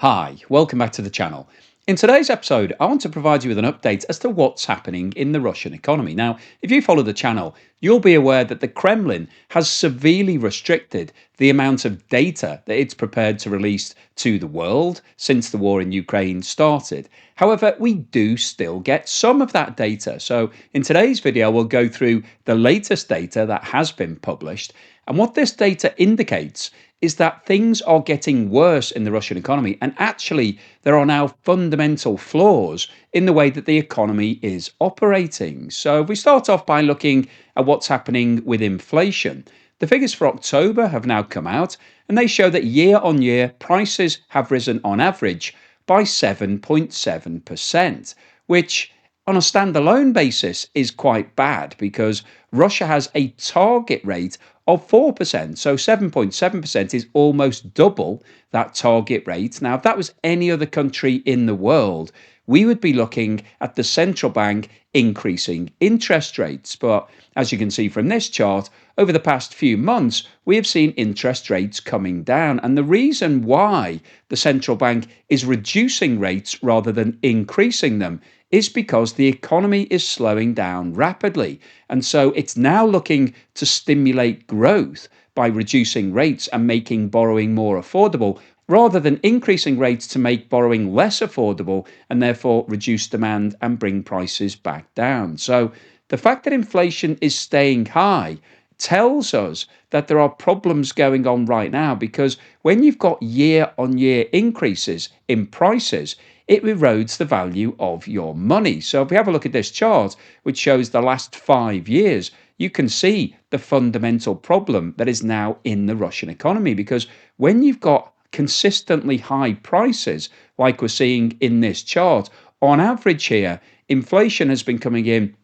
Hi, welcome back to the channel. In today's episode, I want to provide you with an update as to what's happening in the Russian economy. Now, if you follow the channel, you'll be aware that the Kremlin has severely restricted the amount of data that it's prepared to release to the world since the war in Ukraine started. However, we do still get some of that data. So in today's video, we'll go through the latest data that has been published. And what this data indicates is that things are getting worse in the Russian economy. And actually, there are now fundamental flaws in the way that the economy is operating. So if we start off by looking at what's happening with inflation, the figures for October have now come out, and they show that year on year, prices have risen on average by 7.7%, which on a standalone basis is quite bad because Russia has a target rate of 4%. So 7.7% is almost double that target rate. Now, if that was any other country in the world, we would be looking at the central bank increasing interest rates. But as you can see from this chart, over the past few months, we have seen interest rates coming down. And the reason why the central bank is reducing rates rather than increasing them is because the economy is slowing down rapidly. And so it's now looking to stimulate growth by reducing rates and making borrowing more affordable, rather than increasing rates to make borrowing less affordable and therefore reduce demand and bring prices back down. So the fact that inflation is staying high tells us that there are problems going on right now, because when you've got year on year increases in prices, it erodes the value of your money. So if we have a look at this chart, which shows the last 5 years, you can see the fundamental problem that is now in the Russian economy. Because when you've got consistently high prices, like we're seeing in this chart, on average here, inflation has been coming in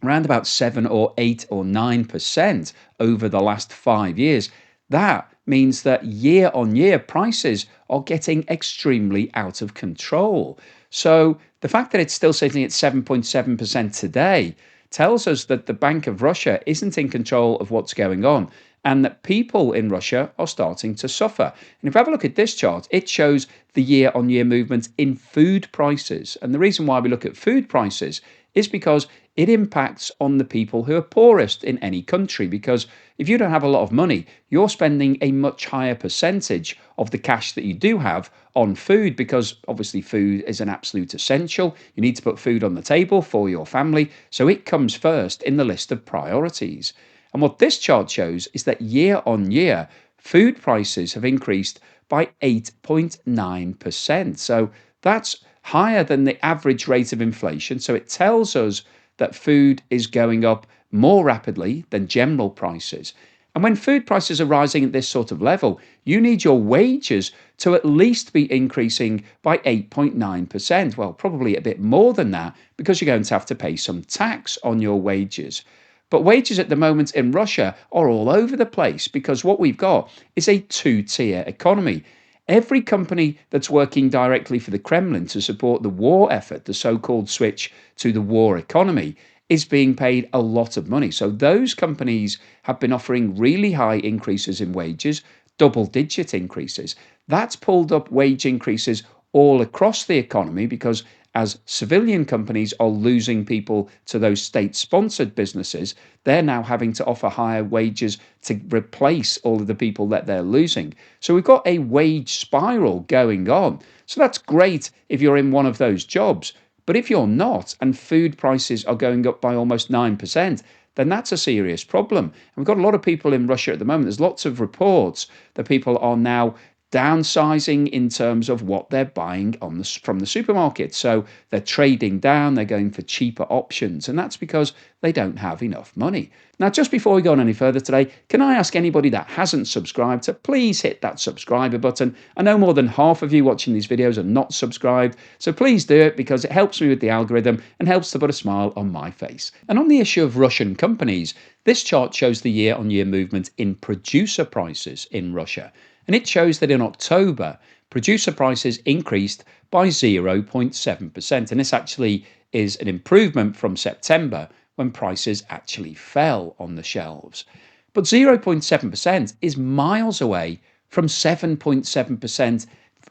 around about 7 or 8 or 9% over the last 5 years. That means that year on year prices are getting extremely out of control. So the fact that it's still sitting at 7.7% today tells us that the Bank of Russia isn't in control of what's going on, and that people in Russia are starting to suffer. And if we have a look at this chart, it shows the year on year movement in food prices. And the reason why we look at food prices is because it impacts on the people who are poorest in any country. Because if you don't have a lot of money, you're spending a much higher percentage of the cash that you do have on food, because obviously food is an absolute essential. You need to put food on the table for your family, so it comes first in the list of priorities. And what this chart shows is that year on year, food prices have increased by 8.9%. So that's higher than the average rate of inflation. So it tells us that food is going up more rapidly than general prices. And when food prices are rising at this sort of level, you need your wages to at least be increasing by 8.9%. Well, probably a bit more than that, because you're going to have to pay some tax on your wages. But wages at the moment in Russia are all over the place, because what we've got is a two-tier economy. Every company that's working directly for the Kremlin to support the war effort, the so-called switch to the war economy, is being paid a lot of money. So those companies have been offering really high increases in wages, double-digit increases. That's pulled up wage increases all across the economy, because as civilian companies are losing people to those state-sponsored businesses, they're now having to offer higher wages to replace all of the people that they're losing. So we've got a wage spiral going on. So that's great if you're in one of those jobs. But if you're not, and food prices are going up by almost 9%, then that's a serious problem. And we've got a lot of people in Russia at the moment. There's lots of reports that people are now downsizing in terms of what they're buying from the supermarket. So they're trading down, they're going for cheaper options, and that's because they don't have enough money. Now, just before we go on any further today, can I ask anybody that hasn't subscribed to please hit that subscriber button? I know more than half of you watching these videos are not subscribed, so please do it, because it helps me with the algorithm and helps to put a smile on my face. And on the issue of Russian companies, this chart shows the year-on-year movement in producer prices in Russia. And it shows that in October, producer prices increased by 0.7%. And this actually is an improvement from September, when prices actually fell on the shelves. But 0.7% is miles away from 7.7%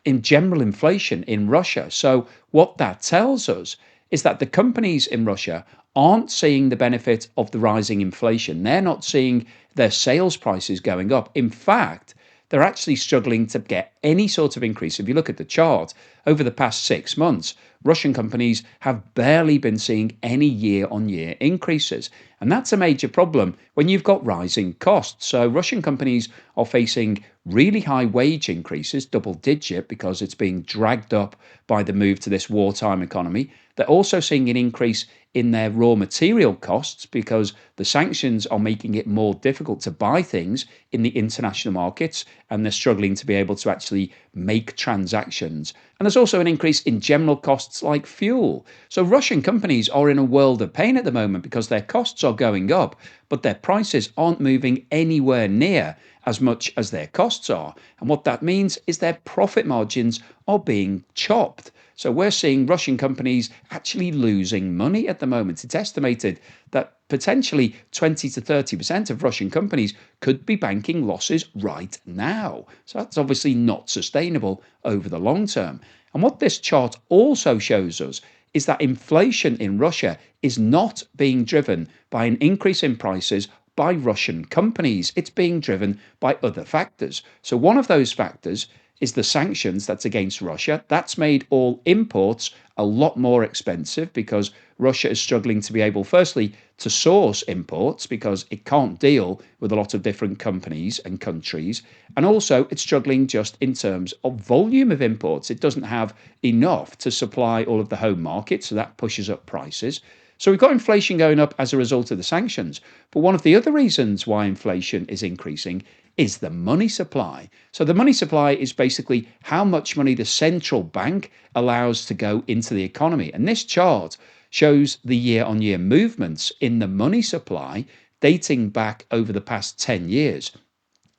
in general inflation in Russia. So, what that tells us is that the companies in Russia aren't seeing the benefit of the rising inflation. They're not seeing their sales prices going up. In fact, they're actually struggling to get any sort of increase. If you look at the chart over the past 6 months, Russian companies have barely been seeing any year on year increases. And that's a major problem when you've got rising costs. So, Russian companies are facing really high wage increases, double digit, because it's being dragged up by the move to this wartime economy. They're also seeing an increase in their raw material costs because the sanctions are making it more difficult to buy things in the international markets, and they're struggling to be able to actually make transactions. And there's also an increase in general costs like fuel. So Russian companies are in a world of pain at the moment because their costs are going up, but their prices aren't moving anywhere near as much as their costs are. And what that means is their profit margins are being chopped. So we're seeing Russian companies actually losing money at the moment. It's estimated that potentially 20 to 30% of Russian companies could be banking losses right now. So that's obviously not sustainable over the long term. And what this chart also shows us is that inflation in Russia is not being driven by an increase in prices by Russian companies. It's being driven by other factors. So one of those factors is the sanctions that's against Russia. That's made all imports a lot more expensive because Russia is struggling to be able, firstly, to source imports because it can't deal with a lot of different companies and countries. And also, it's struggling just in terms of volume of imports. It doesn't have enough to supply all of the home market, so that pushes up prices. So we've got inflation going up as a result of the sanctions. But one of the other reasons why inflation is increasing is the money supply. So the money supply is basically how much money the central bank allows to go into the economy. And this chart shows the year on year movements in the money supply dating back over the past 10 years.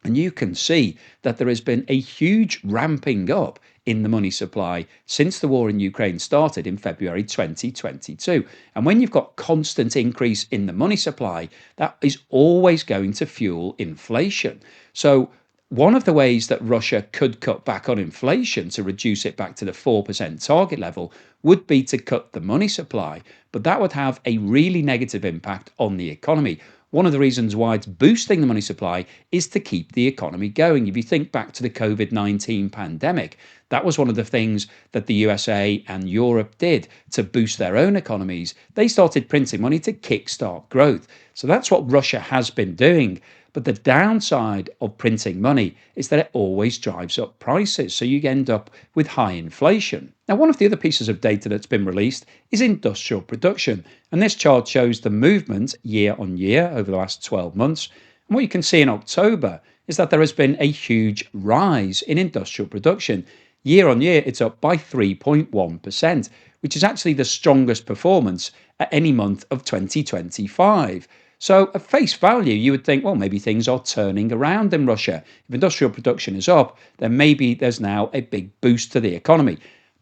And you can see that there has been a huge ramping up in the money supply since the war in Ukraine started in February 2022. And when you've got constant increase in the money supply, that is always going to fuel inflation. So one of the ways that Russia could cut back on inflation to reduce it back to the 4% target level would be to cut the money supply. But that would have a really negative impact on the economy. One of the reasons why it's boosting the money supply is to keep the economy going. If you think back to the COVID-19 pandemic, that was one of the things that the USA and Europe did to boost their own economies. They started printing money to kickstart growth. So that's what Russia has been doing. But the downside of printing money is that it always drives up prices. So you end up with high inflation. Now, one of the other pieces of data that's been released is industrial production. And this chart shows the movement year on year over the last 12 months. And what you can see in October is that there has been a huge rise in industrial production. Year on year, it's up by 3.1%, which is actually the strongest performance at any month of 2025. So at face value, you would think, well, maybe things are turning around in Russia. If industrial production is up, then maybe there's now a big boost to the economy.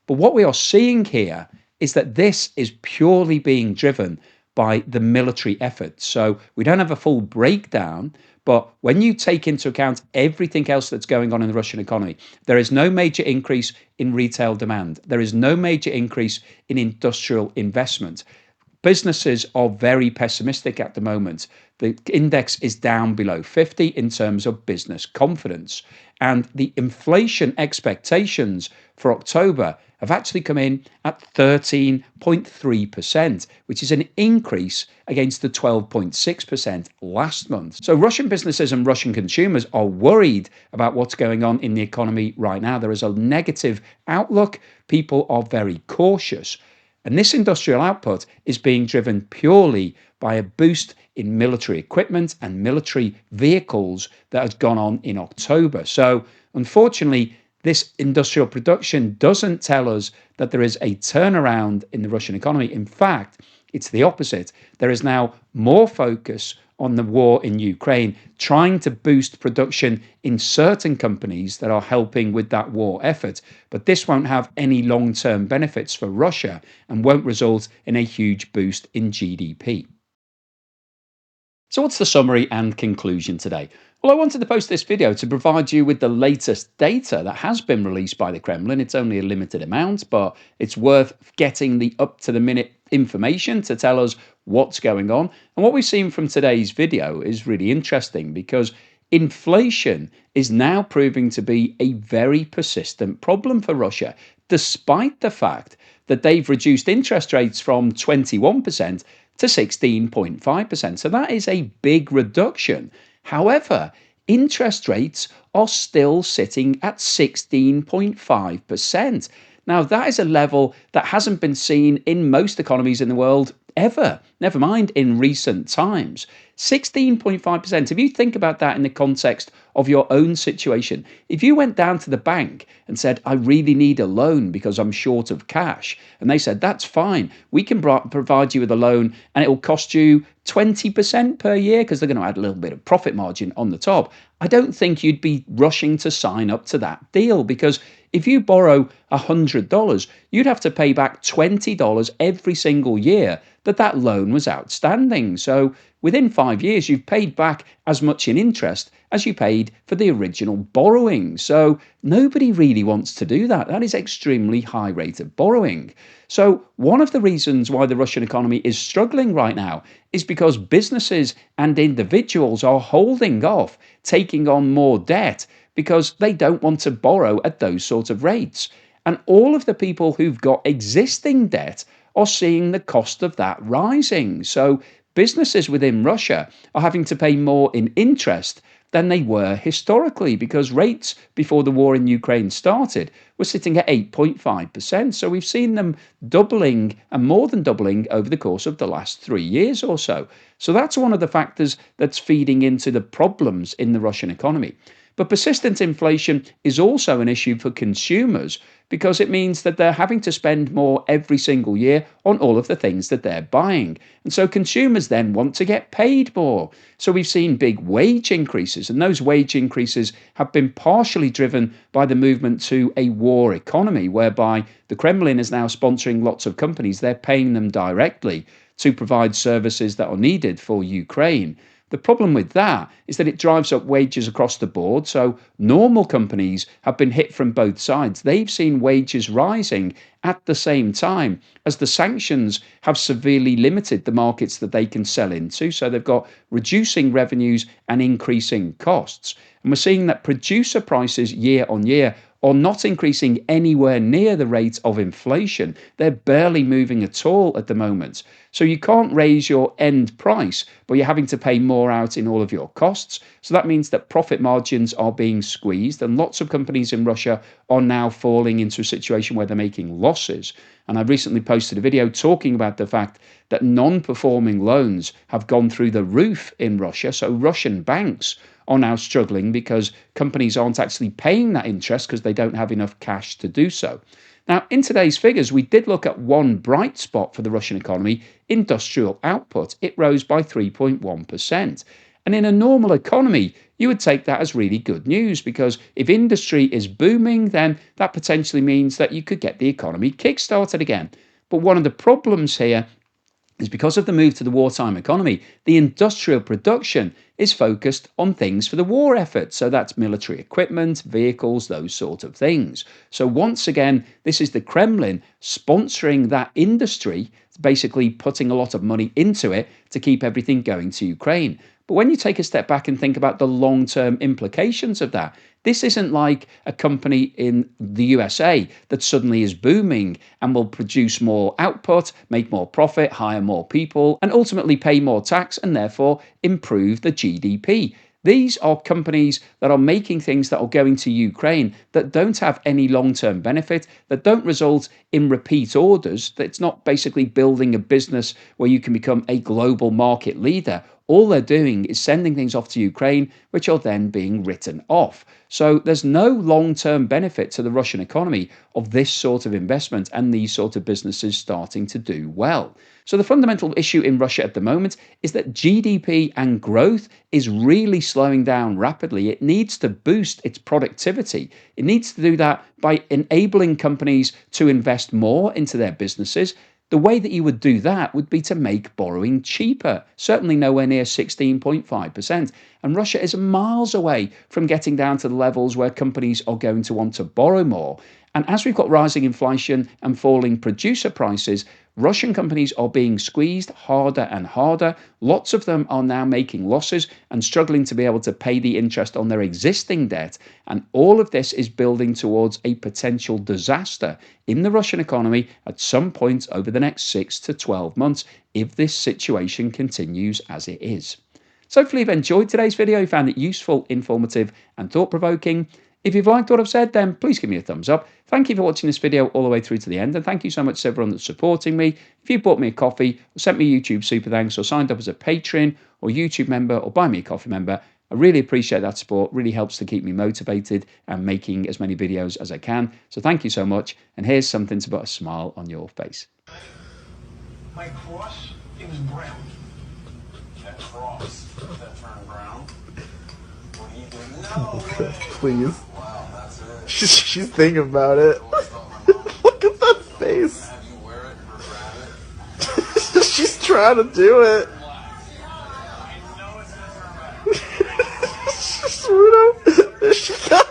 But what we are seeing here is that this is purely being driven by the military effort. So we don't have a full breakdown, but when you take into account everything else that's going on in the Russian economy, there is no major increase in retail demand. There is no major increase in industrial investment. Businesses are very pessimistic at the moment. The index is down below 50 in terms of business confidence. And the inflation expectations for October have actually come in at 13.3%, which is an increase against the 12.6% last month. So Russian businesses and Russian consumers are worried about what's going on in the economy right now. There is a negative outlook. People are very cautious. And this industrial output is being driven purely by a boost in military equipment and military vehicles that has gone on in October. So, unfortunately, this industrial production doesn't tell us that there is a turnaround in the Russian economy. In fact, it's the opposite. There is now more focus on the war in Ukraine, trying to boost production in certain companies that are helping with that war effort. But this won't have any long-term benefits for Russia and won't result in a huge boost in GDP. So, what's the summary and conclusion today? Well, I wanted to post this video to provide you with the latest data that has been released by the Kremlin. It's only a limited amount, but it's worth getting the up to the minute information to tell us what's going on. And what we've seen from today's video is really interesting because inflation is now proving to be a very persistent problem for Russia, despite the fact that they've reduced interest rates from 21% to 16.5%. So that is a big reduction. However, interest rates are still sitting at 16.5%. Now, that is a level that hasn't been seen in most economies in the world ever, never mind in recent times. 16.5%. If you think about that in the context of your own situation, if you went down to the bank and said, I really need a loan because I'm short of cash, and they said, that's fine, we can provide you with a loan and it will cost you 20% per year because they're going to add a little bit of profit margin on the top, I don't think you'd be rushing to sign up to that deal, because if you borrow $100, you'd have to pay back $20 every single year that loan was outstanding. So within 5 years, you've paid back as much in interest as you paid for the original borrowing. So nobody really wants to do that. That is extremely high rate of borrowing. So one of the reasons why the Russian economy is struggling right now is because businesses and individuals are holding off taking on more debt because they don't want to borrow at those sort of rates. And all of the people who've got existing debt are seeing the cost of that rising. So businesses within Russia are having to pay more in interest than they were historically, because rates before the war in Ukraine started were sitting at 8.5%. So we've seen them doubling and more than doubling over the course of the last 3 years or so. So that's one of the factors that's feeding into the problems in the Russian economy. But persistent inflation is also an issue for consumers because it means that they're having to spend more every single year on all of the things that they're buying. And so consumers then want to get paid more. So we've seen big wage increases, and those wage increases have been partially driven by the movement to a war economy, whereby the Kremlin is now sponsoring lots of companies. They're paying them directly to provide services that are needed for Ukraine. The problem with that is that it drives up wages across the board. So normal companies have been hit from both sides. They've seen wages rising at the same time as the sanctions have severely limited the markets that they can sell into. So they've got reducing revenues and increasing costs. And we're seeing that producer prices year on year are not increasing anywhere near the rate of inflation. They're barely moving at all at the moment. So you can't raise your end price, but you're having to pay more out in all of your costs. So that means that profit margins are being squeezed, and lots of companies in Russia are now falling into a situation where they're making losses. And I recently posted a video talking about the fact that non-performing loans have gone through the roof in Russia. So Russian banks are now struggling because companies aren't actually paying that interest because they don't have enough cash to do so. Now, in today's figures, we did look at one bright spot for the Russian economy: industrial output. It rose by 3.1%. And in a normal economy, you would take that as really good news, because if industry is booming, then that potentially means that you could get the economy kickstarted again. But one of the problems here is because of the move to the wartime economy, the industrial production is focused on things for the war effort. So that's military equipment, vehicles, those sort of things. So once again, this is the Kremlin sponsoring that industry, basically putting a lot of money into it to keep everything going to Ukraine. But when you take a step back and think about the long-term implications of that, this isn't like a company in the USA that suddenly is booming and will produce more output, make more profit, hire more people, and ultimately pay more tax and therefore improve the GDP. These are companies that are making things that are going to Ukraine that don't have any long-term benefit, that don't result in repeat orders. That's not basically building a business where you can become a global market leader. All they're doing is sending things off to Ukraine, which are then being written off. So there's no long-term benefit to the Russian economy of this sort of investment and these sort of businesses starting to do well. So the fundamental issue in Russia at the moment is that GDP and growth is really slowing down rapidly. It needs to boost its productivity. It needs to do that by enabling companies to invest more into their businesses. The way that you would do that would be to make borrowing cheaper, certainly nowhere near 16.5%. And Russia is miles away from getting down to the levels where companies are going to want to borrow more. And as we've got rising inflation and falling producer prices, Russian companies are being squeezed harder and harder. Lots of them are now making losses and struggling to be able to pay the interest on their existing debt. And all of this is building towards a potential disaster in the Russian economy at some point over the next 6 to 12 months if this situation continues as it is. So hopefully you've enjoyed today's video, you found it useful, informative and thought-provoking. If you've liked what I've said, then please give me a thumbs up. Thank you for watching this video all the way through to the end, and thank you so much to everyone that's supporting me. If you bought me a coffee, or sent me a YouTube super thanks, or signed up as a Patreon or YouTube member, or buy me a coffee member, I really appreciate that support. It really helps to keep me motivated and making as many videos as I can. So thank you so much, and here's something to put a smile on your face. My cross is brown. That cross that turned brown. What do you do? No way. Please. Wow, that's it. She's thinking about it. Look at that face. Have you wear it or grab it? She's trying to do it. I know it's gonna turn back. Bruno, she got